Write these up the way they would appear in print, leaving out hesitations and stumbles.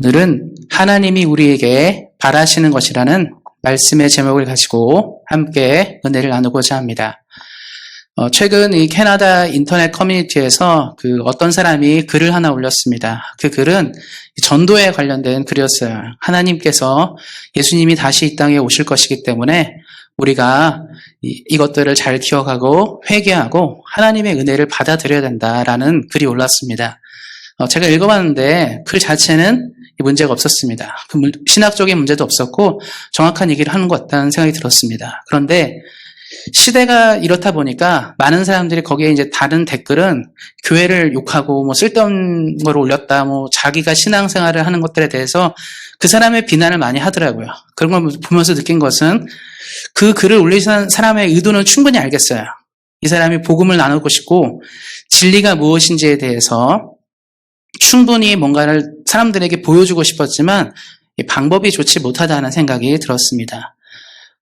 오늘은 하나님이 우리에게 바라시는 것이라는 말씀의 제목을 가지고 함께 은혜를 나누고자 합니다. 최근 이 캐나다 인터넷 커뮤니티에서 어떤 사람이 글을 하나 올렸습니다. 그 글은 전도에 관련된 글이었어요. 하나님께서 예수님이 다시 이 땅에 오실 것이기 때문에 우리가 이것들을 잘 기억하고 회개하고 하나님의 은혜를 받아들여야 된다라는 글이 올랐습니다. 제가 읽어봤는데 글 자체는 문제가 없었습니다. 신학적인 문제도 없었고 정확한 얘기를 하는 것 같다는 생각이 들었습니다. 그런데 시대가 이렇다 보니까 많은 사람들이 거기에 이제 다른 댓글은 교회를 욕하고 쓸데없는 걸 올렸다, 자기가 신앙생활을 하는 것들에 대해서 그 사람의 비난을 많이 하더라고요. 그런 걸 보면서 느낀 것은 그 글을 올리신 사람의 의도는 충분히 알겠어요. 이 사람이 복음을 나누고 싶고 진리가 무엇인지에 대해서 충분히 뭔가를 사람들에게 보여주고 싶었지만 방법이 좋지 못하다는 생각이 들었습니다.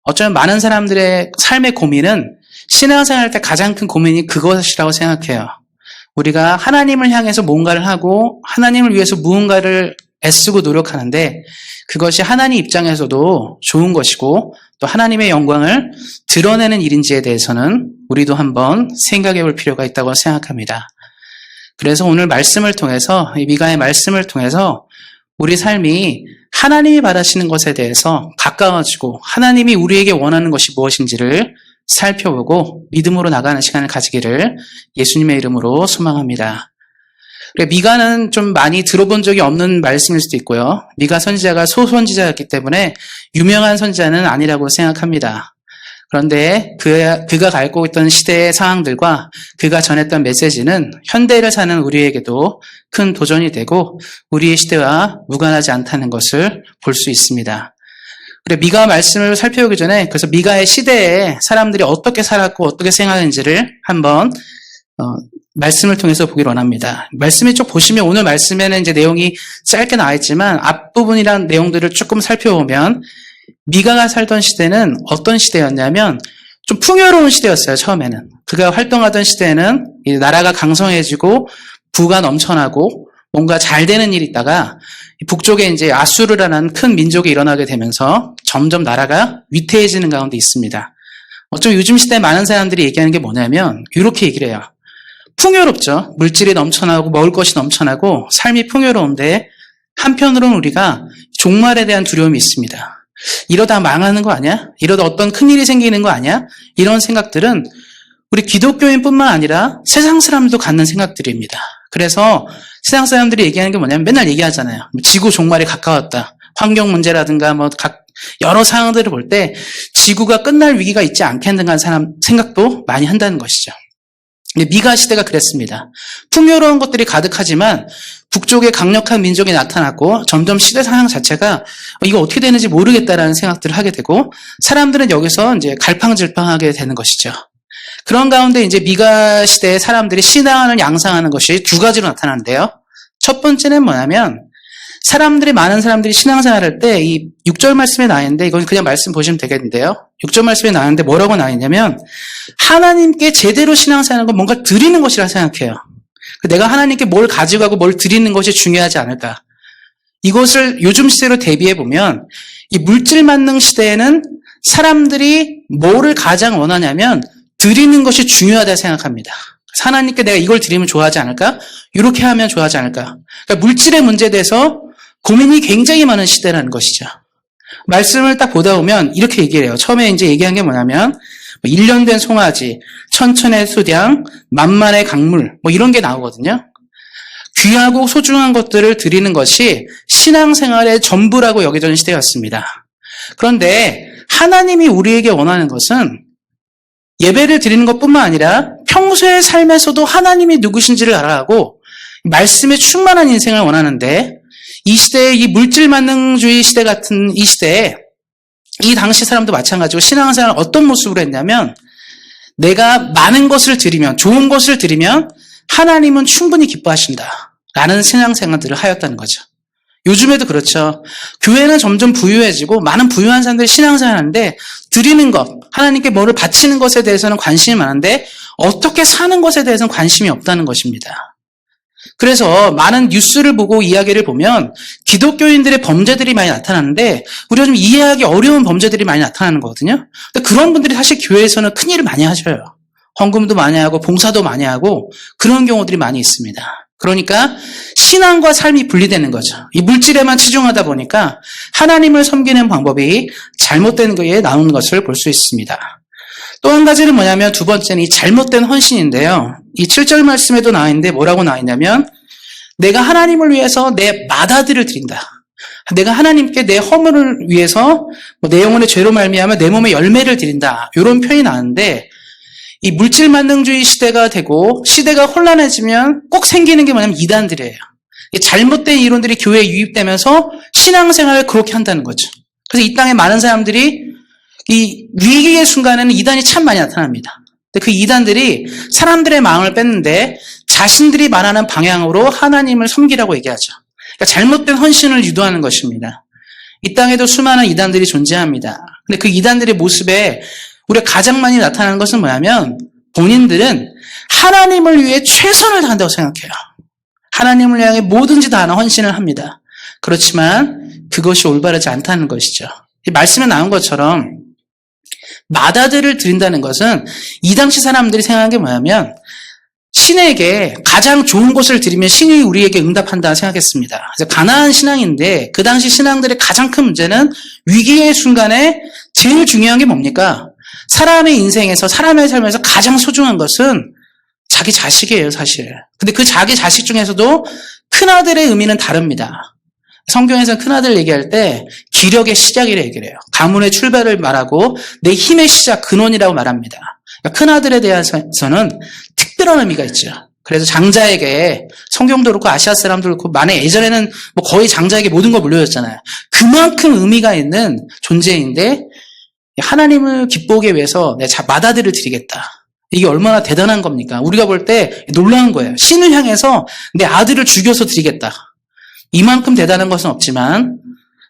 어쩌면 많은 사람들의 삶의 고민은 신앙생활 할 때 가장 큰 고민이 그것이라고 생각해요. 우리가 하나님을 향해서 뭔가를 하고 하나님을 위해서 무언가를 애쓰고 노력하는데 그것이 하나님 입장에서도 좋은 것이고 또 하나님의 영광을 드러내는 일인지에 대해서는 우리도 한번 생각해 볼 필요가 있다고 생각합니다. 그래서 오늘 말씀을 통해서, 미가의 말씀을 통해서 우리 삶이 하나님이 바라시는 것에 대해서 가까워지고 하나님이 우리에게 원하는 것이 무엇인지를 살펴보고 믿음으로 나가는 시간을 가지기를 예수님의 이름으로 소망합니다. 미가는 좀 많이 들어본 적이 없는 말씀일 수도 있고요. 미가 선지자가 소선지자였기 때문에 유명한 선지자는 아니라고 생각합니다. 그런데 그가 갖고 있던 시대의 상황들과 그가 전했던 메시지는 현대를 사는 우리에게도 큰 도전이 되고 우리의 시대와 무관하지 않다는 것을 볼 수 있습니다. 그래, 미가 말씀을 살펴보기 전에 그래서 미가의 시대에 사람들이 어떻게 살았고 어떻게 생각하는지를 한번 말씀을 통해서 보기를 원합니다. 말씀을 쭉 보시면 오늘 말씀에는 이제 내용이 짧게 나와 있지만 앞부분이란 내용들을 조금 살펴보면 미가가 살던 시대는 어떤 시대였냐면 좀 풍요로운 시대였어요. 처음에는. 그가 활동하던 시대에는 나라가 강성해지고 부가 넘쳐나고 뭔가 잘 되는 일이 있다가 북쪽에 이제 아수르라는 큰 민족이 일어나게 되면서 점점 나라가 위태해지는 가운데 있습니다. 좀 요즘 시대에 많은 사람들이 얘기하는 게 뭐냐면 이렇게 얘기를 해요. 풍요롭죠. 물질이 넘쳐나고 먹을 것이 넘쳐나고 삶이 풍요로운데 한편으로는 우리가 종말에 대한 두려움이 있습니다. 이러다 망하는 거 아니야? 이러다 어떤 큰일이 생기는 거 아니야? 이런 생각들은 우리 기독교인뿐만 아니라 세상 사람들도 갖는 생각들입니다. 그래서 세상 사람들이 얘기하는 게 뭐냐면 맨날 얘기하잖아요. 지구 종말이 가까웠다. 환경 문제라든가 여러 상황들을 볼 때 지구가 끝날 위기가 있지 않겠는가 사람 생각도 많이 한다는 것이죠. 미가 시대가 그랬습니다. 풍요로운 것들이 가득하지만 북쪽에 강력한 민족이 나타났고 점점 시대 상황 자체가 이거 어떻게 되는지 모르겠다라는 생각들을 하게 되고 사람들은 여기서 이제 갈팡질팡하게 되는 것이죠. 그런 가운데 이제 미가 시대의 사람들이 신앙을 양상하는 것이 두 가지로 나타나는데요. 첫 번째는 뭐냐면 많은 사람들이 신앙생활할 때 이 6절 말씀에 나와 있는데 이건 그냥 말씀 보시면 되겠는데요. 6절 말씀에 나와 있는데 뭐라고 나와 있냐면 하나님께 제대로 신앙생활하는 건 뭔가 드리는 것이라 생각해요. 내가 하나님께 뭘 가지고 가고 뭘 드리는 것이 중요하지 않을까. 이것을 요즘 시대로 대비해 보면 이 물질 만능 시대에는 사람들이 뭐를 가장 원하냐면 드리는 것이 중요하다 생각합니다. 하나님께 내가 이걸 드리면 좋아하지 않을까? 이렇게 하면 좋아하지 않을까? 그러니까 물질의 문제에 대해서 고민이 굉장히 많은 시대라는 것이죠. 말씀을 딱 보다 보면 이렇게 얘기를 해요. 처음에 이제 얘기한 게 뭐냐면 1년 된 송아지, 천천의 수량, 만만의 강물 이런 게 나오거든요. 귀하고 소중한 것들을 드리는 것이 신앙생활의 전부라고 여겨지는 시대였습니다. 그런데 하나님이 우리에게 원하는 것은 예배를 드리는 것뿐만 아니라 평소의 삶에서도 하나님이 누구신지를 알아가고 말씀에 충만한 인생을 원하는데 이 시대에 이 물질 만능주의 시대 같은 이 시대에 이 당시 사람도 마찬가지고 신앙생활을 어떤 모습으로 했냐면 내가 많은 것을 드리면 좋은 것을 드리면 하나님은 충분히 기뻐하신다 라는 신앙생활들을 하였다는 거죠. 요즘에도 그렇죠. 교회는 점점 부유해지고 많은 부유한 사람들이 신앙생활을 하는데 드리는 것, 하나님께 뭐를 바치는 것에 대해서는 관심이 많은데 어떻게 사는 것에 대해서는 관심이 없다는 것입니다. 그래서 많은 뉴스를 보고 이야기를 보면 기독교인들의 범죄들이 많이 나타나는데 우리가 좀 이해하기 어려운 범죄들이 많이 나타나는 거거든요. 근데 그런 분들이 사실 교회에서는 큰일을 많이 하셔요. 헌금도 많이 하고 봉사도 많이 하고 그런 경우들이 많이 있습니다. 그러니까 신앙과 삶이 분리되는 거죠. 이 물질에만 치중하다 보니까 하나님을 섬기는 방법이 잘못된 거에 나오는 것을 볼 수 있습니다. 또 한 가지는 뭐냐면 두 번째는 이 잘못된 헌신인데요. 이 7절 말씀에도 나와 있는데 뭐라고 나와 있냐면 내가 하나님을 위해서 내 마다들을 드린다. 내가 하나님께 내 허물을 위해서 내 영혼의 죄로 말미암아 내 몸에 열매를 드린다. 이런 표현이 나오는데 이 물질 만능주의 시대가 되고 시대가 혼란해지면 꼭 생기는 게 뭐냐면 이단들이에요. 잘못된 이론들이 교회에 유입되면서 신앙생활을 그렇게 한다는 거죠. 그래서 이 땅에 많은 사람들이 이 위기의 순간에는 이단이 참 많이 나타납니다. 근데 그 이단들이 사람들의 마음을 뺐는데 자신들이 말하는 방향으로 하나님을 섬기라고 얘기하죠. 그러니까 잘못된 헌신을 유도하는 것입니다. 이 땅에도 수많은 이단들이 존재합니다. 근데 그 이단들의 모습에 우리가 가장 많이 나타나는 것은 뭐냐면 본인들은 하나님을 위해 최선을 다한다고 생각해요. 하나님을 향해 뭐든지 다 하는 헌신을 합니다. 그렇지만 그것이 올바르지 않다는 것이죠. 이 말씀에 나온 것처럼 마다들을 드린다는 것은 이 당시 사람들이 생각한 게 뭐냐면 신에게 가장 좋은 것을 드리면 신이 우리에게 응답한다 생각했습니다. 그래서 가나안 신앙인데 그 당시 신앙들의 가장 큰 문제는 위기의 순간에 제일 중요한 게 뭡니까? 사람의 인생에서 사람의 삶에서 가장 소중한 것은 자기 자식이에요, 사실. 근데 그 자기 자식 중에서도 큰아들의 의미는 다릅니다. 성경에서는 큰아들 얘기할 때 기력의 시작이라 얘기를 해요. 가문의 출발을 말하고 내 힘의 시작, 근원이라고 말합니다. 그러니까 큰아들에 대해서는 특별한 의미가 있죠. 그래서 장자에게 성경도 그렇고 아시아 사람도 그렇고 만에 예전에는 뭐 거의 장자에게 모든 걸 물려줬잖아요. 그만큼 의미가 있는 존재인데 하나님을 기쁘게 위해서 내 마다들을 드리겠다. 이게 얼마나 대단한 겁니까? 우리가 볼 때 놀라운 거예요. 신을 향해서 내 아들을 죽여서 드리겠다. 이만큼 대단한 것은 없지만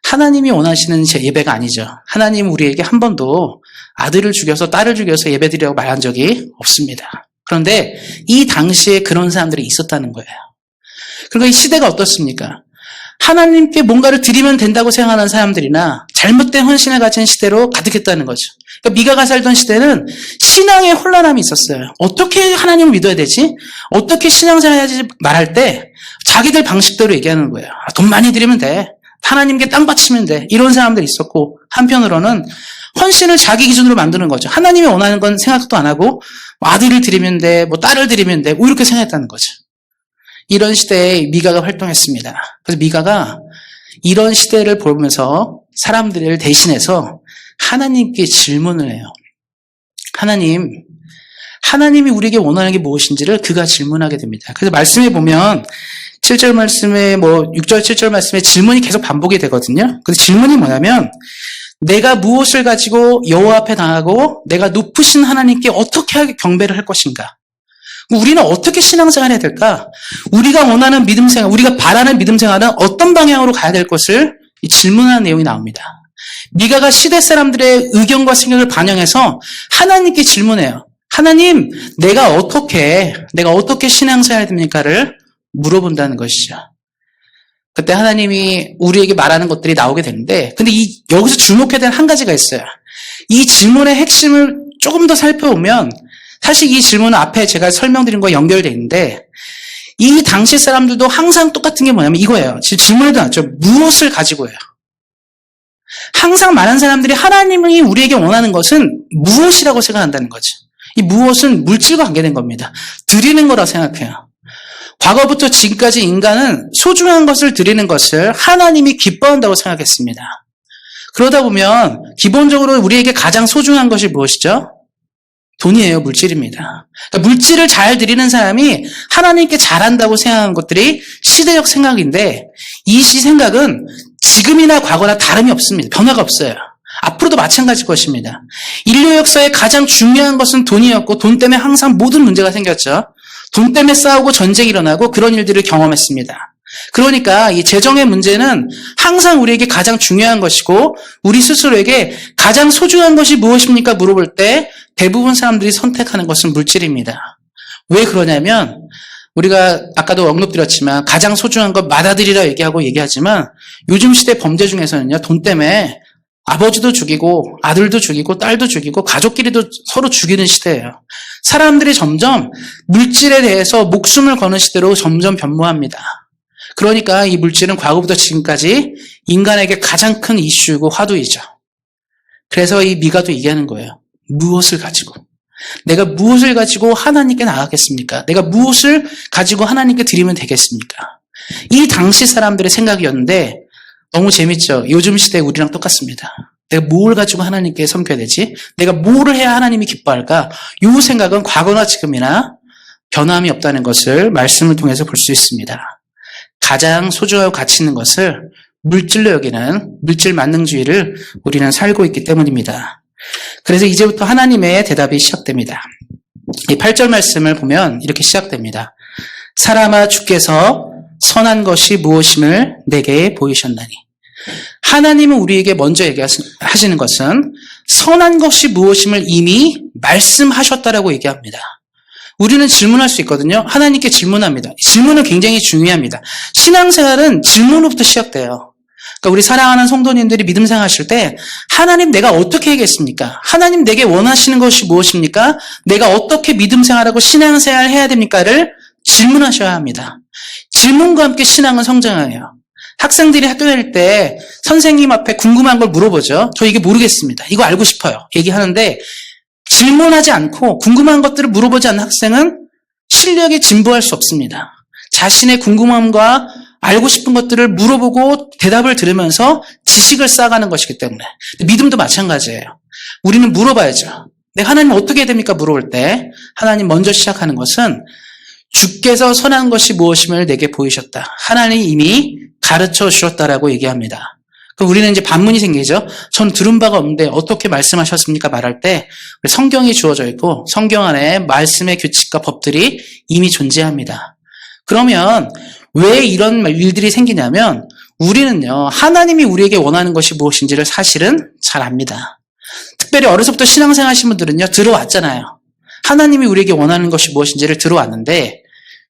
하나님이 원하시는 제 예배가 아니죠. 하나님은 우리에게 한 번도 아들을 죽여서 딸을 죽여서 예배드리라고 말한 적이 없습니다. 그런데 이 당시에 그런 사람들이 있었다는 거예요. 그러니까 이 시대가 어떻습니까? 하나님께 뭔가를 드리면 된다고 생각하는 사람들이나 잘못된 헌신을 가진 시대로 가득했다는 거죠. 그러니까 미가가 살던 시대는 신앙의 혼란함이 있었어요. 어떻게 하나님을 믿어야 되지? 어떻게 신앙생활 해야지 말할 때 자기들 방식대로 얘기하는 거예요. 돈 많이 드리면 돼. 하나님께 땅 바치면 돼. 이런 사람들이 있었고 한편으로는 헌신을 자기 기준으로 만드는 거죠. 하나님이 원하는 건 생각도 안 하고 아들을 드리면 돼, 뭐 딸을 드리면 돼, 뭐 이렇게 생각했다는 거죠. 이런 시대에 미가가 활동했습니다. 그래서 미가가 이런 시대를 보면서 사람들을 대신해서 하나님께 질문을 해요. 하나님이 우리에게 원하는 게 무엇인지를 그가 질문하게 됩니다. 그래서 말씀에 보면 7절 말씀에 6절 7절 말씀에 질문이 계속 반복이 되거든요. 근데 질문이 뭐냐면 내가 무엇을 가지고 여호와 앞에 나가고 내가 높으신 하나님께 어떻게 경배를 할 것인가? 우리는 어떻게 신앙생활을 해야 될까? 우리가 원하는 믿음생활, 우리가 바라는 믿음생활은 어떤 방향으로 가야 될 것을 질문하는 내용이 나옵니다. 미가가 시대 사람들의 의견과 생각을 반영해서 하나님께 질문해요. 하나님, 내가 어떻게 신앙생활해야 됩니까를 물어본다는 것이죠. 그때 하나님이 우리에게 말하는 것들이 나오게 되는데, 근데 여기서 주목해야 되는 한 가지가 있어요. 이 질문의 핵심을 조금 더 살펴보면, 사실 이 질문은 앞에 제가 설명드린 거와 연결되어 있는데, 이 당시 사람들도 항상 똑같은 게 뭐냐면 이거예요. 지금 질문에도 나왔죠. 무엇을 가지고 해요? 항상 많은 사람들이 하나님이 우리에게 원하는 것은 무엇이라고 생각한다는 거죠. 이 무엇은 물질과 관계된 겁니다. 드리는 거라고 생각해요. 과거부터 지금까지 인간은 소중한 것을 드리는 것을 하나님이 기뻐한다고 생각했습니다. 그러다 보면 기본적으로 우리에게 가장 소중한 것이 무엇이죠? 돈이에요. 물질입니다. 그러니까 물질을 잘 드리는 사람이 하나님께 잘한다고 생각하는 것들이 시대적 생각인데 이 생각은 지금이나 과거나 다름이 없습니다. 변화가 없어요. 앞으로도 마찬가지일 것입니다. 인류 역사의 가장 중요한 것은 돈이었고 돈 때문에 항상 모든 문제가 생겼죠. 돈 때문에 싸우고 전쟁이 일어나고 그런 일들을 경험했습니다. 그러니까 이 재정의 문제는 항상 우리에게 가장 중요한 것이고 우리 스스로에게 가장 소중한 것이 무엇입니까? 물어볼 때 대부분 사람들이 선택하는 것은 물질입니다. 왜 그러냐면 우리가 아까도 언급드렸지만 가장 소중한 것 맏아들이라 얘기하지만 요즘 시대 범죄 중에서는요, 돈 때문에 아버지도 죽이고 아들도 죽이고 딸도 죽이고 가족끼리도 서로 죽이는 시대예요. 사람들이 점점 물질에 대해서 목숨을 거는 시대로 점점 변모합니다. 그러니까 이 물질은 과거부터 지금까지 인간에게 가장 큰 이슈이고 화두이죠. 그래서 이 미가도 얘기하는 거예요. 무엇을 가지고? 내가 무엇을 가지고 하나님께 나가겠습니까? 내가 무엇을 가지고 하나님께 드리면 되겠습니까? 이 당시 사람들의 생각이었는데 너무 재밌죠? 요즘 시대에 우리랑 똑같습니다. 내가 뭘 가지고 하나님께 섬겨야 되지? 내가 뭐를 해야 하나님이 기뻐할까? 이 생각은 과거나 지금이나 변함이 없다는 것을 말씀을 통해서 볼 수 있습니다. 가장 소중하고 가치 있는 것을 물질로 여기는 물질 만능주의를 우리는 살고 있기 때문입니다. 그래서 이제부터 하나님의 대답이 시작됩니다. 이 8절 말씀을 보면 이렇게 시작됩니다. 사람아 주께서 선한 것이 무엇임을 내게 보이셨나니. 하나님은 우리에게 먼저 얘기하시는 것은 선한 것이 무엇임을 이미 말씀하셨다라고 얘기합니다. 우리는 질문할 수 있거든요. 하나님께 질문합니다. 질문은 굉장히 중요합니다. 신앙생활은 질문으로부터 시작돼요. 그러니까 우리 사랑하는 성도님들이 믿음 생활하실 때 하나님 내가 어떻게 해야겠습니까? 하나님 내게 원하시는 것이 무엇입니까? 내가 어떻게 믿음 생활하고 신앙생활을 해야 됩니까?를 질문하셔야 합니다. 질문과 함께 신앙은 성장해요. 학생들이 학교 다닐 때 선생님 앞에 궁금한 걸 물어보죠. 저 이게 모르겠습니다. 이거 알고 싶어요. 얘기하는데 질문하지 않고 궁금한 것들을 물어보지 않는 학생은 실력이 진보할 수 없습니다. 자신의 궁금함과 알고 싶은 것들을 물어보고 대답을 들으면서 지식을 쌓아가는 것이기 때문에 믿음도 마찬가지예요. 우리는 물어봐야죠. 내가 하나님 어떻게 해야 됩니까? 물어볼 때 하나님 먼저 시작하는 것은 주께서 선한 것이 무엇임을 내게 보이셨다. 하나님이 이미 가르쳐 주셨다라고 얘기합니다. 그럼 우리는 이제 반문이 생기죠. 전 들은 바가 없는데 어떻게 말씀하셨습니까? 말할 때 성경이 주어져 있고 성경 안에 말씀의 규칙과 법들이 이미 존재합니다. 그러면 왜 이런 일들이 생기냐면 우리는요, 하나님이 우리에게 원하는 것이 무엇인지를 사실은 잘 압니다. 특별히 어려서부터 신앙생활 하신 분들은요, 들어왔잖아요. 하나님이 우리에게 원하는 것이 무엇인지를 들어왔는데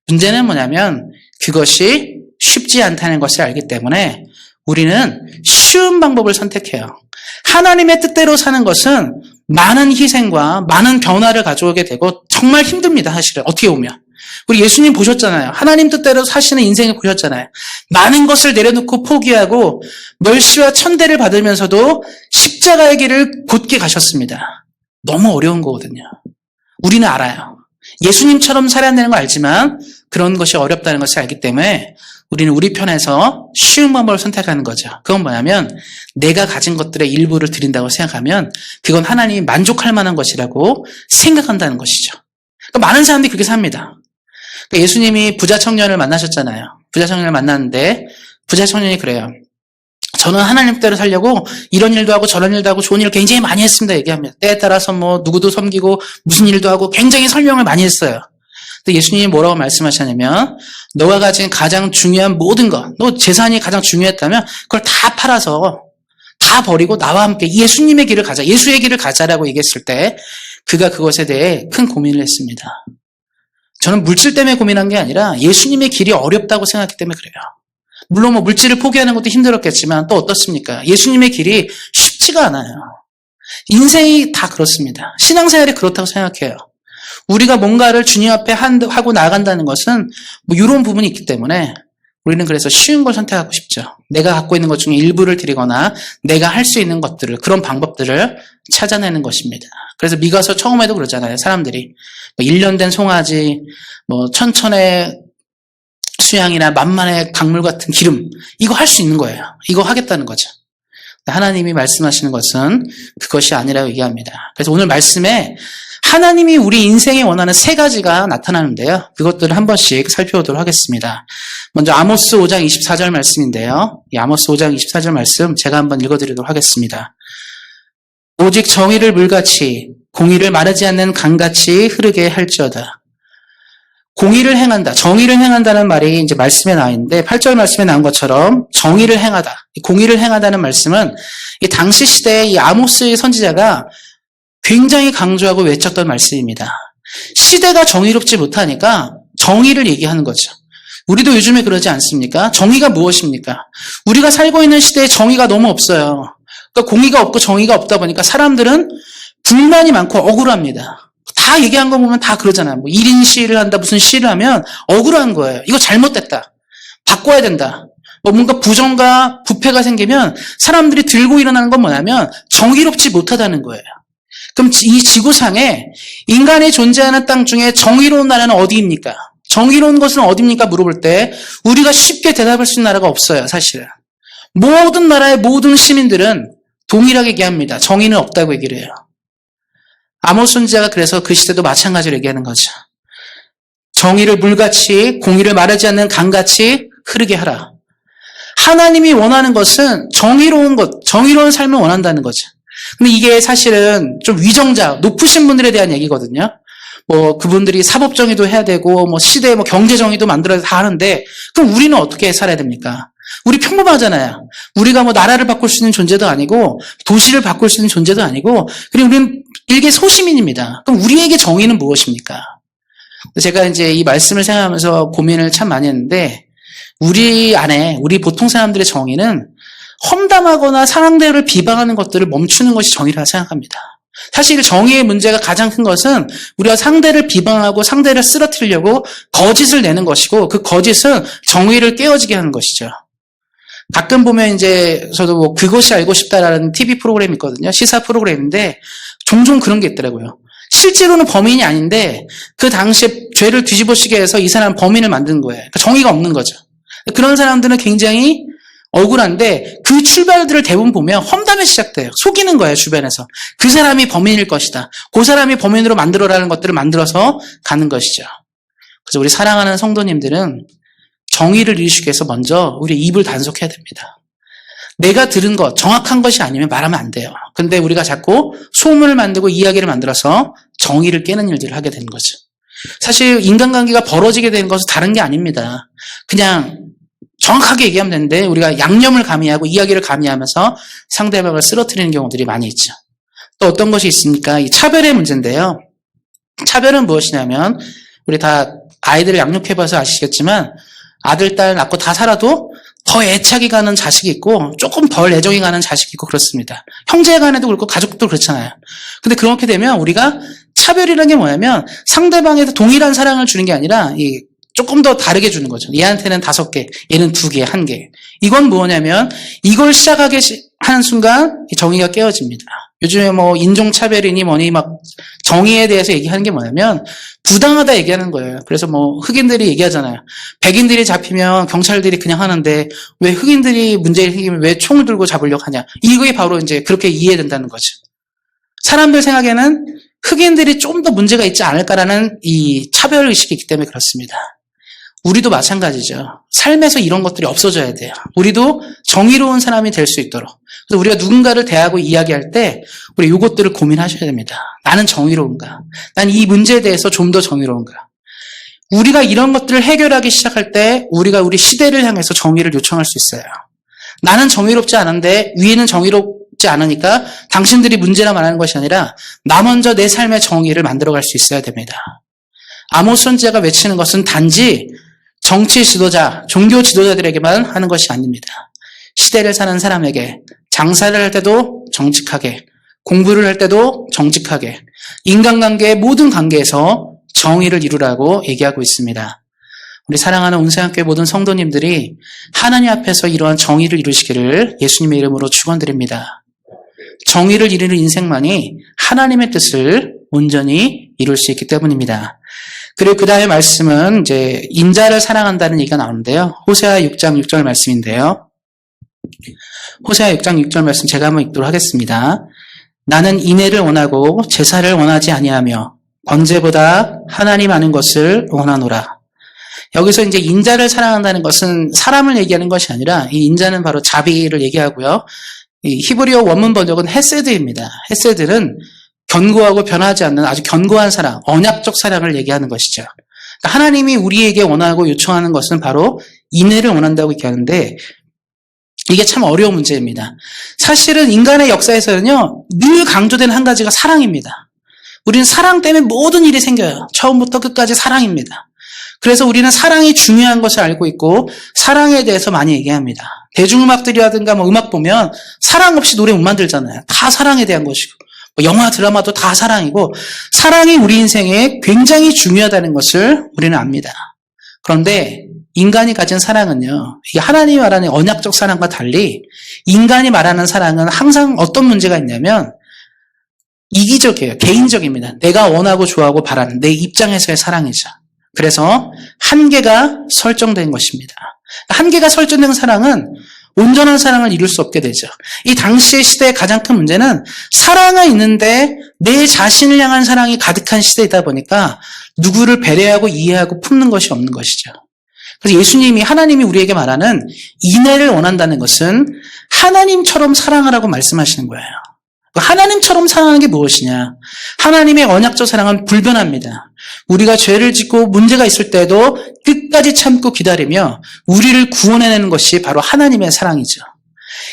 문제는 뭐냐면 그것이 쉽지 않다는 것을 알기 때문에 우리는 쉬운 방법을 선택해요. 하나님의 뜻대로 사는 것은 많은 희생과 많은 변화를 가져오게 되고 정말 힘듭니다, 사실은. 어떻게 보면. 우리 예수님 보셨잖아요. 하나님 뜻대로 사시는 인생을 보셨잖아요. 많은 것을 내려놓고 포기하고 멸시와 천대를 받으면서도 십자가의 길을 곧게 가셨습니다. 너무 어려운 거거든요. 우리는 알아요. 예수님처럼 살아야 되는 거 알지만 그런 것이 어렵다는 것을 알기 때문에 우리는 우리 편에서 쉬운 방법을 선택하는 거죠. 그건 뭐냐면 내가 가진 것들의 일부를 드린다고 생각하면 그건 하나님이 만족할 만한 것이라고 생각한다는 것이죠. 그러니까 많은 사람들이 그렇게 삽니다. 그러니까 예수님이 부자 청년을 만나셨잖아요. 부자 청년을 만났는데 부자 청년이 그래요. 저는 하나님 뜻대로 살려고 이런 일도 하고 저런 일도 하고 좋은 일을 굉장히 많이 했습니다. 얘기합니다. 때에 따라서 뭐 누구도 섬기고 무슨 일도 하고 굉장히 설명을 많이 했어요. 근데 예수님이 뭐라고 말씀하셨냐면 너가 가진 가장 중요한 모든 것, 너 재산이 가장 중요했다면 그걸 다 팔아서 다 버리고 나와 함께 예수님의 길을 가자, 예수의 길을 가자라고 얘기했을 때 그가 그것에 대해 큰 고민을 했습니다. 저는 물질 때문에 고민한 게 아니라 예수님의 길이 어렵다고 생각했기 때문에 그래요. 물론 뭐 물질을 포기하는 것도 힘들었겠지만 또 어떻습니까? 예수님의 길이 쉽지가 않아요. 인생이 다 그렇습니다. 신앙생활이 그렇다고 생각해요. 우리가 뭔가를 주님 앞에 하고 나아간다는 것은 뭐 이런 부분이 있기 때문에 우리는 그래서 쉬운 걸 선택하고 싶죠. 내가 갖고 있는 것 중에 일부를 드리거나 내가 할 수 있는 것들을, 그런 방법들을 찾아내는 것입니다. 그래서 미가서 처음에도 그러잖아요. 사람들이 뭐 1년 된 송아지, 뭐 천천의 수양이나 만만의 강물 같은 기름, 이거 할 수 있는 거예요. 이거 하겠다는 거죠. 하나님이 말씀하시는 것은 그것이 아니라고 얘기합니다. 그래서 오늘 말씀에 하나님이 우리 인생에 원하는 세 가지가 나타나는데요. 그것들을 한 번씩 살펴보도록 하겠습니다. 먼저 아모스 5장 24절 말씀인데요. 이 아모스 5장 24절 말씀 제가 한번 읽어드리도록 하겠습니다. 오직 정의를 물같이 공의를 마르지 않는 강같이 흐르게 할지어다. 공의를 행한다, 정의를 행한다는 말이 이제 말씀에 나와 있는데 8절 말씀에 나온 것처럼 정의를 행하다, 공의를 행하다는 말씀은 이 당시 시대의 이 아모스의 선지자가 굉장히 강조하고 외쳤던 말씀입니다. 시대가 정의롭지 못하니까 정의를 얘기하는 거죠. 우리도 요즘에 그러지 않습니까? 정의가 무엇입니까? 우리가 살고 있는 시대에 정의가 너무 없어요. 그러니까 공의가 없고 정의가 없다 보니까 사람들은 불만이 많고 억울합니다. 다 얘기한 거 보면 다 그러잖아요. 뭐 1인 시위를 한다, 무슨 시위를 하면 억울한 거예요. 이거 잘못됐다. 바꿔야 된다. 뭐 뭔가 부정과 부패가 생기면 사람들이 들고 일어나는 건 뭐냐면 정의롭지 못하다는 거예요. 그럼 이 지구상에 인간이 존재하는 땅 중에 정의로운 나라는 어디입니까? 정의로운 것은 어디입니까? 물어볼 때 우리가 쉽게 대답할 수 있는 나라가 없어요, 사실은. 모든 나라의 모든 시민들은 동일하게 얘기합니다. 정의는 없다고 얘기를 해요. 아모스 선지자가 그래서 그 시대도 마찬가지로 얘기하는 거죠. 정의를 물같이, 공의를 마르지 않는 강같이 흐르게 하라. 하나님이 원하는 것은 정의로운 것, 정의로운 삶을 원한다는 거죠. 근데 이게 사실은 좀 위정자, 높으신 분들에 대한 얘기거든요. 뭐 그분들이 사법정의도 해야 되고 뭐 시대 뭐 경제정의도 만들어야 다 하는데 그럼 우리는 어떻게 살아야 됩니까? 우리 평범하잖아요. 우리가 뭐 나라를 바꿀 수 있는 존재도 아니고 도시를 바꿀 수 있는 존재도 아니고 그리고 우리는 일개 소시민입니다. 그럼 우리에게 정의는 무엇입니까? 제가 이제 이 말씀을 생각하면서 고민을 참 많이 했는데 우리 안에 우리 보통 사람들의 정의는 험담하거나 상대를 비방하는 것들을 멈추는 것이 정의라 생각합니다. 사실 정의의 문제가 가장 큰 것은 우리가 상대를 비방하고 상대를 쓰러뜨리려고 거짓을 내는 것이고 그 거짓은 정의를 깨어지게 하는 것이죠. 가끔 보면 이제 저도 뭐 그것이 알고 싶다라는 TV 프로그램이 있거든요. 시사 프로그램인데 종종 그런 게 있더라고요. 실제로는 범인이 아닌데 그 당시에 죄를 뒤집어쓰게 해서 이 사람 범인을 만든 거예요. 그러니까 정의가 없는 거죠. 그런 사람들은 굉장히 억울한데 그 출발들을 대부분 보면 험담에 시작돼요. 속이는 거예요, 주변에서. 그 사람이 범인일 것이다. 그 사람이 범인으로 만들어라는 것들을 만들어서 가는 것이죠. 그래서 우리 사랑하는 성도님들은 정의를 이루시기 위해서 먼저 우리 입을 단속해야 됩니다. 내가 들은 것, 정확한 것이 아니면 말하면 안 돼요. 근데 우리가 자꾸 소문을 만들고 이야기를 만들어서 정의를 깨는 일들을 하게 되는 거죠. 사실 인간관계가 벌어지게 되는 것은 다른 게 아닙니다. 그냥 정확하게 얘기하면 되는데 우리가 양념을 가미하고 이야기를 가미하면서 상대방을 쓰러뜨리는 경우들이 많이 있죠. 또 어떤 것이 있습니까? 이 차별의 문제인데요. 차별은 무엇이냐면 우리 다 아이들을 양육해봐서 아시겠지만 아들, 딸 낳고 다 살아도 더 애착이 가는 자식이 있고 조금 덜 애정이 가는 자식이 있고 그렇습니다. 형제 간에도 그렇고 가족도 그렇잖아요. 근데 그렇게 되면 우리가 차별이라는 게 뭐냐면 상대방에게 동일한 사랑을 주는 게 아니라 조금 더 다르게 주는 거죠. 얘한테는 5개, 얘는 2개, 1개. 이건 뭐냐면 이걸 시작하게 하는 순간 정의가 깨어집니다. 요즘에 뭐 인종차별이니 뭐니 막 정의에 대해서 얘기하는 게 뭐냐면 부당하다 얘기하는 거예요. 그래서 뭐 흑인들이 얘기하잖아요. 백인들이 잡히면 경찰들이 그냥 하는데 왜 흑인들이 문제를 생기면 왜 총을 들고 잡으려고 하냐. 이게 바로 이제 그렇게 이해된다는 거죠. 사람들 생각에는 흑인들이 좀 더 문제가 있지 않을까라는 이 차별의식이 있기 때문에 그렇습니다. 우리도 마찬가지죠. 삶에서 이런 것들이 없어져야 돼요. 우리도 정의로운 사람이 될 수 있도록. 그래서 우리가 누군가를 대하고 이야기할 때 우리 이것들을 고민하셔야 됩니다. 나는 정의로운가? 난 이 문제에 대해서 좀 더 정의로운가? 우리가 이런 것들을 해결하기 시작할 때 우리가 우리 시대를 향해서 정의를 요청할 수 있어요. 나는 정의롭지 않은데 위에는 정의롭지 않으니까 당신들이 문제라 말하는 것이 아니라 나 먼저 내 삶의 정의를 만들어갈 수 있어야 됩니다. 아모스 선지자가 외치는 것은 단지 정치 지도자, 종교 지도자들에게만 하는 것이 아닙니다. 시대를 사는 사람에게 장사를 할 때도 정직하게, 공부를 할 때도 정직하게, 인간관계의 모든 관계에서 정의를 이루라고 얘기하고 있습니다. 우리 사랑하는 온세상교회 모든 성도님들이 하나님 앞에서 이러한 정의를 이루시기를 예수님의 이름으로 축원드립니다. 정의를 이루는 인생만이 하나님의 뜻을 온전히 이룰 수 있기 때문입니다. 그리고 그 다음에 말씀은 이제 인자를 사랑한다는 얘기가 나오는데요. 호세아 6장 6절 말씀인데요. 호세아 6장 6절 말씀 제가 한번 읽도록 하겠습니다. 나는 인애를 원하고 제사를 원하지 아니하며 번제보다 하나님 아는 것을 원하노라. 여기서 이제 인자를 사랑한다는 것은 사람을 얘기하는 것이 아니라 이 인자는 바로 자비를 얘기하고요. 이 히브리어 원문 번역은 헤세드입니다. 헤세드는 견고하고 변하지 않는 아주 견고한 사랑, 언약적 사랑을 얘기하는 것이죠. 그러니까 하나님이 우리에게 원하고 요청하는 것은 바로 인애를 원한다고 얘기하는데 이게 참 어려운 문제입니다. 사실은 인간의 역사에서는요, 늘 강조되는 한 가지가 사랑입니다. 우리는 사랑 때문에 모든 일이 생겨요. 처음부터 끝까지 사랑입니다. 그래서 우리는 사랑이 중요한 것을 알고 있고 사랑에 대해서 많이 얘기합니다. 대중음악들이라든가 뭐 음악 보면 사랑 없이 노래 못 만들잖아요. 다 사랑에 대한 것이고 뭐 영화 드라마도 다 사랑이고 사랑이 우리 인생에 굉장히 중요하다는 것을 우리는 압니다. 그런데 인간이 가진 사랑은요, 이게 하나님이 말하는 언약적 사랑과 달리 인간이 말하는 사랑은 항상 어떤 문제가 있냐면 이기적이에요. 개인적입니다. 내가 원하고 좋아하고 바라는 내 입장에서의 사랑이죠. 그래서 한계가 설정된 것입니다. 한계가 설정된 사랑은 온전한 사랑을 이룰 수 없게 되죠. 이 당시의 시대의 가장 큰 문제는 사랑은 있는데 내 자신을 향한 사랑이 가득한 시대이다 보니까 누구를 배려하고 이해하고 품는 것이 없는 것이죠. 그래서 예수님이 하나님이 우리에게 말하는 인애를 원한다는 것은 하나님처럼 사랑하라고 말씀하시는 거예요. 하나님처럼 사랑하는 게 무엇이냐? 하나님의 언약적 사랑은 불변합니다. 우리가 죄를 짓고 문제가 있을 때도 끝까지 참고 기다리며 우리를 구원해내는 것이 바로 하나님의 사랑이죠.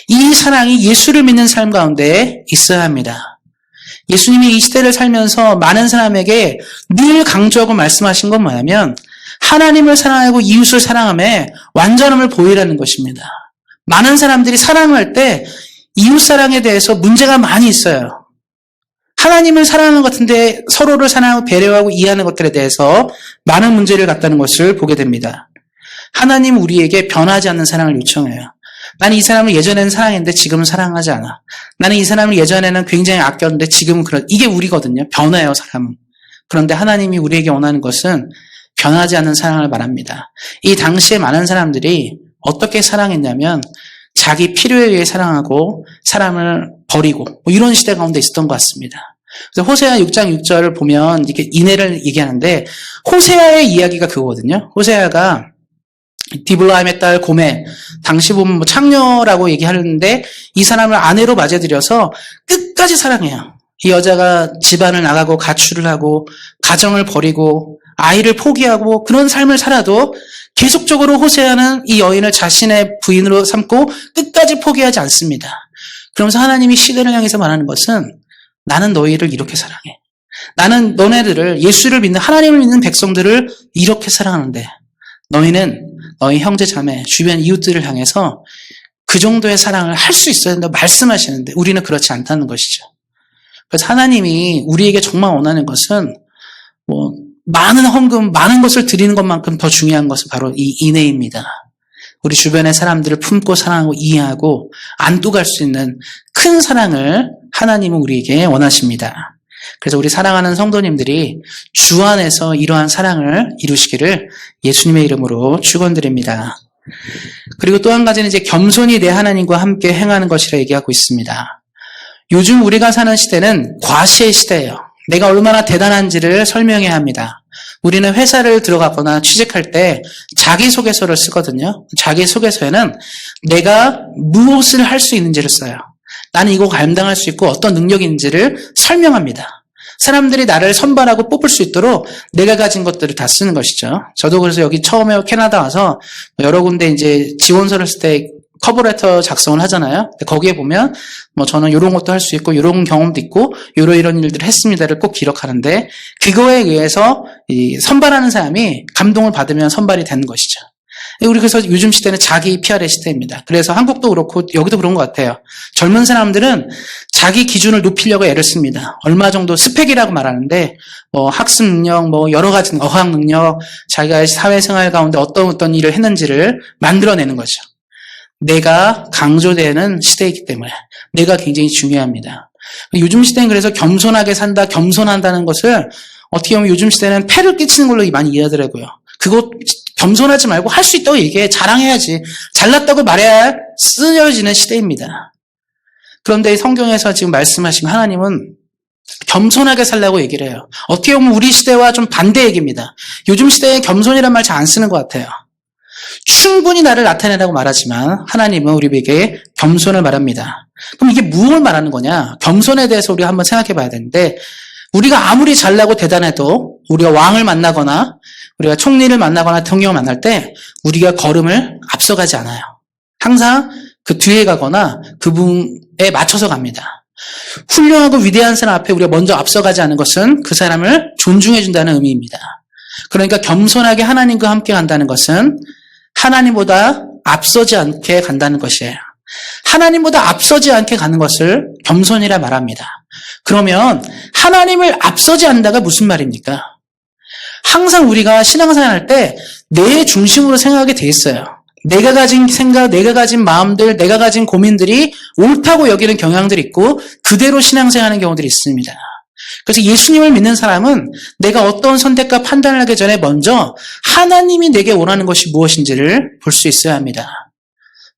이 사랑이 예수를 믿는 삶 가운데 있어야 합니다. 예수님이 이 시대를 살면서 많은 사람에게 늘 강조하고 말씀하신 건 뭐냐면 하나님을 사랑하고 이웃을 사랑함에 완전함을 보이라는 것입니다. 많은 사람들이 사랑을 할 때 이웃사랑에 대해서 문제가 많이 있어요. 하나님을 사랑하는 것 같은데 서로를 사랑하고 배려하고 이해하는 것들에 대해서 많은 문제를 갖다는 것을 보게 됩니다. 하나님은 우리에게 변하지 않는 사랑을 요청해요. 나는 이 사람을 예전에는 사랑했는데 지금은 사랑하지 않아. 나는 이 사람을 예전에는 굉장히 아꼈는데 지금은 이게 우리거든요. 변해요, 사람은. 그런데 하나님이 우리에게 원하는 것은 변하지 않는 사랑을 말합니다. 이 당시에 많은 사람들이 어떻게 사랑했냐면 자기 필요에 의해 사랑하고 사람을 버리고 뭐 이런 시대 가운데 있었던 것 같습니다. 그래서 호세아 6장 6절을 보면 이렇게 인애를 얘기하는데 호세아의 이야기가 그거거든요. 호세아가 디블라임의 딸 고멜, 당시 보면 뭐 창녀라고 얘기하는데 이 사람을 아내로 맞이들여서 끝까지 사랑해요. 이 여자가 집안을 나가고 가출을 하고 가정을 버리고 아이를 포기하고 그런 삶을 살아도 계속적으로 호세아는 이 여인을 자신의 부인으로 삼고 끝까지 포기하지 않습니다. 그러면서 하나님이 시대를 향해서 말하는 것은 나는 너희를 이렇게 사랑해. 나는 너네들을 예수를 믿는 하나님을 믿는 백성들을 이렇게 사랑하는데 너희는 너희 형제 자매 주변 이웃들을 향해서 그 정도의 사랑을 할 수 있어야 된다고 말씀하시는데 우리는 그렇지 않다는 것이죠. 그래서 하나님이 우리에게 정말 원하는 것은 많은 헌금, 많은 것을 드리는 것만큼 더 중요한 것은 바로 이 인애입니다. 우리 주변의 사람들을 품고 사랑하고 이해하고 안도갈 수 있는 큰 사랑을 하나님은 우리에게 원하십니다. 그래서 우리 사랑하는 성도님들이 주 안에서 이러한 사랑을 이루시기를 예수님의 이름으로 축원드립니다. 그리고 또 한 가지는 이제 겸손히 내 하나님과 함께 행하는 것이라 얘기하고 있습니다. 요즘 우리가 사는 시대는 과시의 시대예요. 내가 얼마나 대단한지를 설명해야 합니다. 우리는 회사를 들어가거나 취직할 때 자기소개서를 쓰거든요. 자기소개서에는 내가 무엇을 할 수 있는지를 써요. 나는 이거 감당할 수 있고 어떤 능력이 있는지를 설명합니다. 사람들이 나를 선발하고 뽑을 수 있도록 내가 가진 것들을 다 쓰는 것이죠. 저도 그래서 여기 처음에 캐나다 와서 여러 군데 이제 지원서를 쓸 때 커버레터 작성을 하잖아요. 거기에 보면 저는 이런 것도 할 수 있고 이런 경험도 있고 이런 일들을 했습니다를 꼭 기록하는데 그거에 의해서 이 선발하는 사람이 감동을 받으면 선발이 되는 것이죠. 우리 그래서 요즘 시대는 자기 PR의 시대입니다. 그래서 한국도 그렇고 여기도 그런 것 같아요. 젊은 사람들은 자기 기준을 높이려고 애를 씁니다. 얼마 정도 스펙이라고 말하는데 학습 능력, 여러 가지 어학 능력, 자기가 사회생활 가운데 어떤 일을 했는지를 만들어내는 거죠. 내가 강조되는 시대이기 때문에 내가 굉장히 중요합니다. 요즘 시대는 그래서 겸손하게 산다, 겸손한다는 것을 어떻게 보면 요즘 시대는 폐를 끼치는 걸로 많이 이해하더라고요. 그거 겸손하지 말고 할 수 있다고 얘기해. 자랑해야지. 잘났다고 말해야 쓰여지는 시대입니다. 그런데 성경에서 지금 말씀하신 하나님은 겸손하게 살라고 얘기를 해요. 어떻게 보면 우리 시대와 좀 반대 얘기입니다. 요즘 시대에 겸손이란 말 잘 안 쓰는 것 같아요. 충분히 나를 나타내라고 말하지만 하나님은 우리에게 겸손을 말합니다. 그럼 이게 무엇을 말하는 거냐? 겸손에 대해서 우리가 한번 생각해 봐야 되는데 우리가 아무리 잘나고 대단해도 우리가 왕을 만나거나 우리가 총리를 만나거나 대통령을 만날 때 우리가 걸음을 앞서가지 않아요. 항상 그 뒤에 가거나 그분에 맞춰서 갑니다. 훌륭하고 위대한 사람 앞에 우리가 먼저 앞서가지 않은 것은 그 사람을 존중해 준다는 의미입니다. 그러니까 겸손하게 하나님과 함께 간다는 것은 하나님보다 앞서지 않게 간다는 것이에요. 하나님보다 앞서지 않게 가는 것을 겸손이라 말합니다. 그러면 하나님을 앞서지 않는다가 무슨 말입니까? 항상 우리가 신앙생활 할 때 내 중심으로 생각하게 돼 있어요. 내가 가진 생각, 내가 가진 마음들, 내가 가진 고민들이 옳다고 여기는 경향들이 있고 그대로 신앙생활하는 경우들이 있습니다. 그래서 예수님을 믿는 사람은 내가 어떤 선택과 판단을 하기 전에 먼저 하나님이 내게 원하는 것이 무엇인지를 볼 수 있어야 합니다.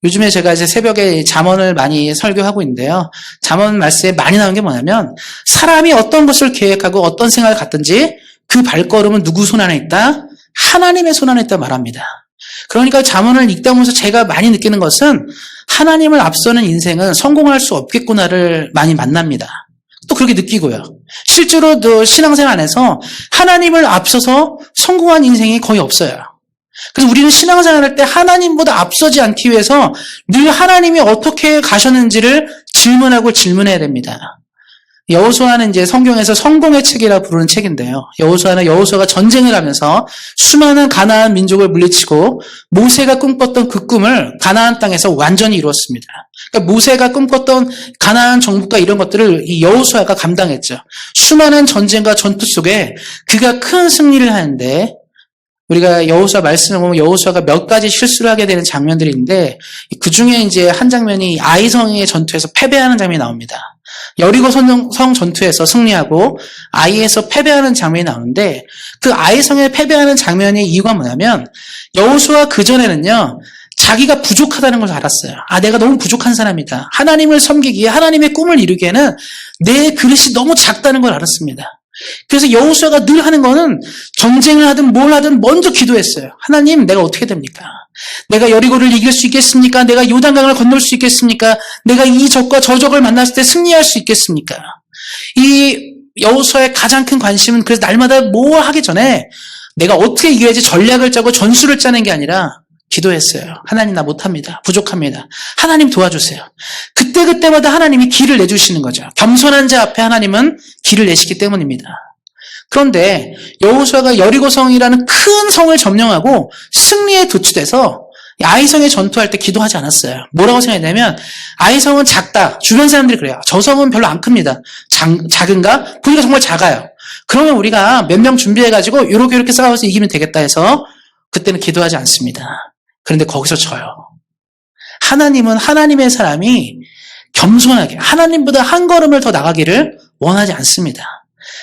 요즘에 제가 이제 새벽에 잠언을 많이 설교하고 있는데요. 잠언 말씀에 많이 나오는 게 뭐냐면 사람이 어떤 것을 계획하고 어떤 생각을 갖든지 그 발걸음은 누구 손 안에 있다? 하나님의 손 안에 있다 말합니다. 그러니까 잠언을 읽다 보면서 제가 많이 느끼는 것은 하나님을 앞서는 인생은 성공할 수 없겠구나를 많이 만납니다. 또 그렇게 느끼고요. 실제로 또 신앙생활 안에서 하나님을 앞서서 성공한 인생이 거의 없어요. 그래서 우리는 신앙생활할 때 하나님보다 앞서지 않기 위해서 늘 하나님이 어떻게 가셨는지를 질문해야 됩니다. 여호수아는 이제 성경에서 성공의 책이라 부르는 책인데요. 여호수아가 전쟁을 하면서 수많은 가나안 민족을 물리치고 모세가 꿈꿨던 그 꿈을 가나안 땅에서 완전히 이루었습니다. 그러니까 모세가 꿈꿨던 가나안 정복과 이런 것들을 이 여호수아가 감당했죠. 수많은 전쟁과 전투 속에 그가 큰 승리를 하는데 우리가 여호수아 말씀을 보면 여호수아가 몇 가지 실수를 하게 되는 장면들이 있는데 그 중에 이제 한 장면이 아이성의 전투에서 패배하는 장면이 나옵니다. 여리고 성 전투에서 승리하고 아이에서 패배하는 장면이 나오는데 그 아이성에 패배하는 장면의 이유가 뭐냐면 여호수아 그전에는요. 자기가 부족하다는 걸 알았어요. 내가 너무 부족한 사람이다. 하나님을 섬기기에 하나님의 꿈을 이루기에는 내 그릇이 너무 작다는 걸 알았습니다. 그래서 여호수아가 늘 하는 거는 전쟁을 하든 뭘 하든 먼저 기도했어요. 하나님, 내가 어떻게 됩니까? 내가 여리고를 이길 수 있겠습니까? 내가 요단강을 건널 수 있겠습니까? 내가 이 적과 저 적을 만났을 때 승리할 수 있겠습니까? 이 여호수아의 가장 큰 관심은 그래서 날마다 뭐 하기 전에 내가 어떻게 이겨야지 전략을 짜고 전술을 짜는 게 아니라 기도했어요. 하나님 나 못합니다. 부족합니다. 하나님 도와주세요. 그때마다 하나님이 길을 내주시는 거죠. 겸손한 자 앞에 하나님은 길을 내시기 때문입니다. 그런데 여호수아가 여리고성이라는 큰 성을 점령하고 승리에 도취돼서 아이성에 전투할 때 기도하지 않았어요. 뭐라고 생각했냐면 아이성은 작다. 주변 사람들이 그래요. 저 성은 별로 안 큽니다. 작은가? 보니까 정말 작아요. 그러면 우리가 몇 명 준비해가지고 이렇게 싸워서 이기면 되겠다 해서 그때는 기도하지 않습니다. 그런데 거기서 져요. 하나님은 하나님의 사람이 겸손하게 하나님보다 한 걸음을 더 나가기를 원하지 않습니다.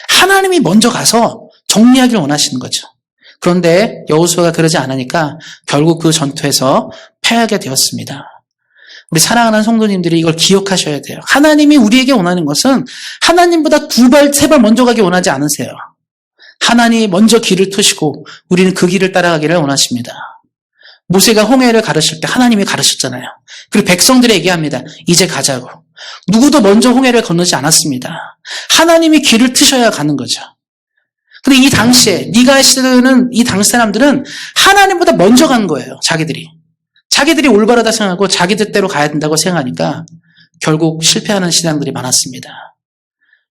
하나님이 먼저 가서 정리하기를 원하시는 거죠. 그런데 여호수아가 그러지 않으니까 결국 그 전투에서 패하게 되었습니다. 우리 사랑하는 성도님들이 이걸 기억하셔야 돼요. 하나님이 우리에게 원하는 것은 하나님보다 2발, 3발 먼저 가기 원하지 않으세요. 하나님이 먼저 길을 트시고 우리는 그 길을 따라가기를 원하십니다. 모세가 홍해를 가르칠 때 하나님이 가르쳤잖아요. 그리고 백성들에게 얘기합니다. 이제 가자고. 누구도 먼저 홍해를 건너지 않았습니다. 하나님이 길을 트셔야 가는 거죠. 근데 이 당시에 네가 쓰는 이 당시 사람들은 하나님보다 먼저 간 거예요. 자기들이 올바르다 생각하고 자기 뜻대로 가야 된다고 생각하니까 결국 실패하는 신앙들이 많았습니다.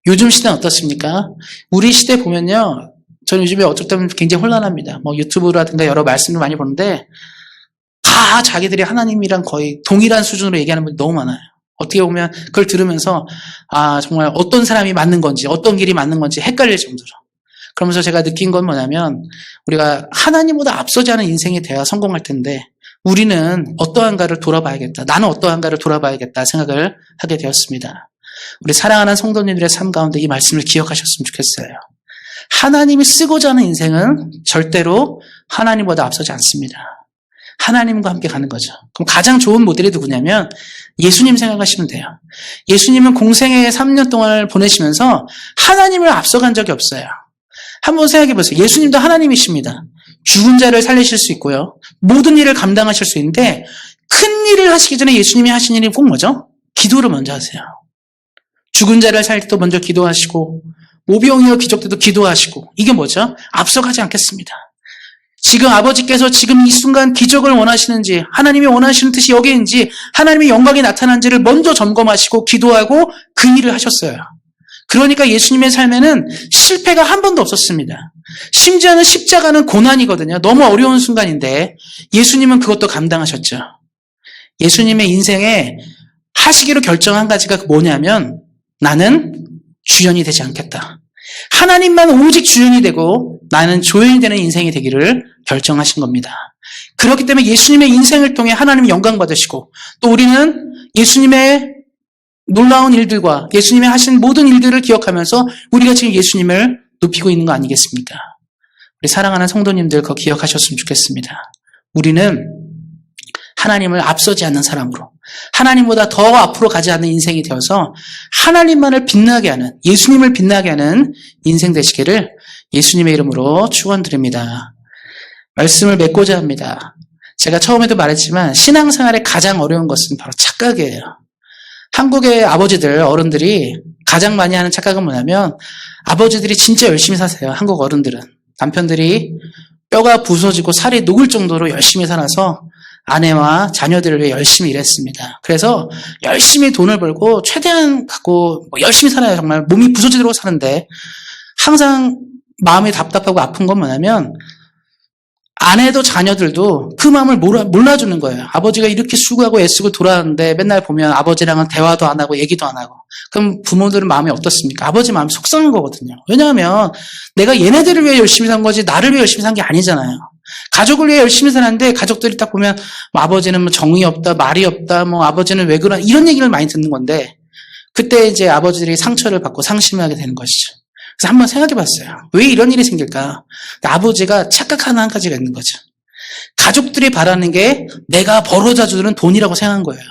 요즘 시대는 어떻습니까? 우리 시대 보면요. 저는 요즘에 어쩔 때는 굉장히 혼란합니다. 유튜브라든가 여러 말씀을 많이 보는데 다 자기들이 하나님이랑 거의 동일한 수준으로 얘기하는 분이 너무 많아요. 어떻게 보면 그걸 들으면서 정말 어떤 사람이 맞는 건지 어떤 길이 맞는 건지 헷갈릴 정도로. 그러면서 제가 느낀 건 뭐냐면 우리가 하나님보다 앞서지 않은 인생이 돼야 성공할 텐데 우리는 어떠한가를 돌아봐야겠다. 나는 어떠한가를 돌아봐야겠다 생각을 하게 되었습니다. 우리 사랑하는 성도님들의 삶 가운데 이 말씀을 기억하셨으면 좋겠어요. 하나님이 쓰고자 하는 인생은 절대로 하나님보다 앞서지 않습니다. 하나님과 함께 가는 거죠. 그럼 가장 좋은 모델이 누구냐면 예수님 생각하시면 돼요. 예수님은 공생애 3년 동안을 보내시면서 하나님을 앞서간 적이 없어요. 한번 생각해 보세요. 예수님도 하나님이십니다. 죽은 자를 살리실 수 있고요. 모든 일을 감당하실 수 있는데 큰 일을 하시기 전에 예수님이 하신 일이 꼭 뭐죠? 기도를 먼저 하세요. 죽은 자를 살릴 때도 먼저 기도하시고 오병이어 기적 때도 기도하시고 이게 뭐죠? 앞서가지 않겠습니다. 지금 아버지께서 지금 이 순간 기적을 원하시는지 하나님이 원하시는 뜻이 여기인지 하나님의 영광이 나타난지를 먼저 점검하시고 기도하고 그 일을 하셨어요. 그러니까 예수님의 삶에는 실패가 한 번도 없었습니다. 심지어는 십자가는 고난이거든요. 너무 어려운 순간인데 예수님은 그것도 감당하셨죠. 예수님의 인생에 하시기로 결정한 가지가 뭐냐면 나는 주연이 되지 않겠다. 하나님만 오직 주연이 되고 나는 조연이 되는 인생이 되기를 결정하신 겁니다. 그렇기 때문에 예수님의 인생을 통해 하나님 영광 받으시고 또 우리는 예수님의 놀라운 일들과 예수님이 하신 모든 일들을 기억하면서 우리가 지금 예수님을 높이고 있는 거 아니겠습니까? 우리 사랑하는 성도님들 그거 기억하셨으면 좋겠습니다. 우리는 하나님을 앞서지 않는 사람으로 하나님보다 더 앞으로 가지 않는 인생이 되어서 하나님만을 빛나게 하는 예수님을 빛나게 하는 인생 되시기를 예수님의 이름으로 축원드립니다. 말씀을 맺고자 합니다. 제가 처음에도 말했지만 신앙생활의 가장 어려운 것은 바로 착각이에요. 한국의 아버지들, 어른들이 가장 많이 하는 착각은 뭐냐면 아버지들이 진짜 열심히 사세요. 한국 어른들은. 남편들이 뼈가 부서지고 살이 녹을 정도로 열심히 살아서 아내와 자녀들을 위해 열심히 일했습니다. 그래서 열심히 돈을 벌고 최대한 갖고 열심히 살아요. 정말 몸이 부서지도록 사는데 항상 마음이 답답하고 아픈 건 뭐냐면 아내도 자녀들도 그 마음을 몰라주는 거예요. 아버지가 이렇게 수고하고 애쓰고 돌아왔는데 맨날 보면 아버지랑은 대화도 안 하고 얘기도 안 하고 그럼 부모들은 마음이 어떻습니까? 아버지 마음이 속상한 거거든요. 왜냐하면 내가 얘네들을 위해 열심히 산 거지 나를 위해 열심히 산 게 아니잖아요. 가족을 위해 열심히 살았는데 가족들이 딱 보면 뭐 아버지는 뭐 정이 없다, 말이 없다, 뭐 아버지는 왜 그러나 이런 얘기를 많이 듣는 건데 그때 이제 아버지들이 상처를 받고 상심하게 되는 것이죠. 그래서 한번 생각해 봤어요. 왜 이런 일이 생길까? 아버지가 착각하는 한 가지가 있는 거죠. 가족들이 바라는 게 내가 벌어다 주는 돈이라고 생각한 거예요.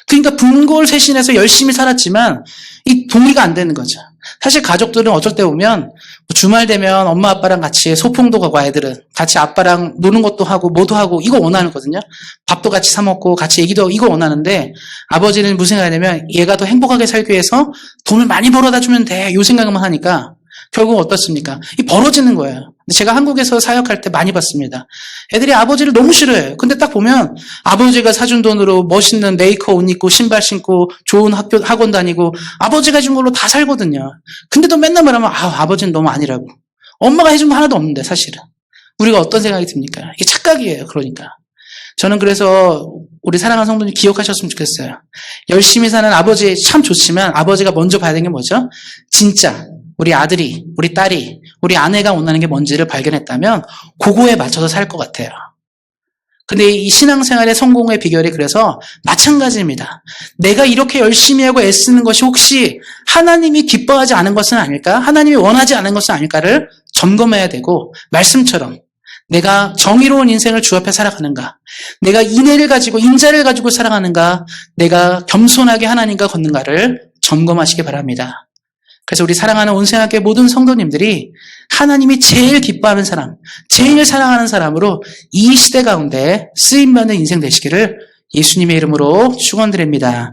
그러니까 분골쇄신해서 열심히 살았지만 이 동의가 안 되는 거죠. 사실 가족들은 어쩔 때 보면 주말 되면 엄마 아빠랑 같이 소풍도 가고 아이들은 같이 아빠랑 노는 것도 하고 뭐도 하고 이거 원하거든요. 밥도 같이 사 먹고 같이 얘기도 하고 이거 원하는데 아버지는 무슨 생각이 냐면 얘가 더 행복하게 살기 위해서 돈을 많이 벌어다 주면 돼. 이 생각만 하니까 결국 어떻습니까? 이 벌어지는 거예요. 제가 한국에서 사역할 때 많이 봤습니다. 애들이 아버지를 너무 싫어해요. 근데 딱 보면 아버지가 사준 돈으로 멋있는 메이커 옷 입고 신발 신고 좋은 학원 다니고 아버지가 준 걸로 다 살거든요. 근데도 맨날 말하면 아버지는 너무 아니라고. 엄마가 해준 거 하나도 없는데 사실은. 우리가 어떤 생각이 듭니까? 이게 착각이에요. 그러니까. 저는 그래서 우리 사랑하는 성도님 기억하셨으면 좋겠어요. 열심히 사는 아버지 참 좋지만 아버지가 먼저 봐야 되는 게 뭐죠? 진짜 우리 아들이, 우리 딸이, 우리 아내가 원하는 게 뭔지를 발견했다면 그거에 맞춰서 살 것 같아요. 근데 이 신앙생활의 성공의 비결이 그래서 마찬가지입니다. 내가 이렇게 열심히 하고 애쓰는 것이 혹시 하나님이 기뻐하지 않은 것은 아닐까? 하나님이 원하지 않은 것은 아닐까를 점검해야 되고 말씀처럼 내가 정의로운 인생을 주 앞에 살아가는가? 내가 인애를 가지고 인자를 가지고 살아가는가? 내가 겸손하게 하나님과 걷는가를 점검하시기 바랍니다. 그래서 우리 사랑하는 온생학교의 모든 성도님들이 하나님이 제일 기뻐하는 사람, 제일 사랑하는 사람으로 이 시대 가운데 쓰임받는 인생 되시기를 예수님의 이름으로 축원드립니다.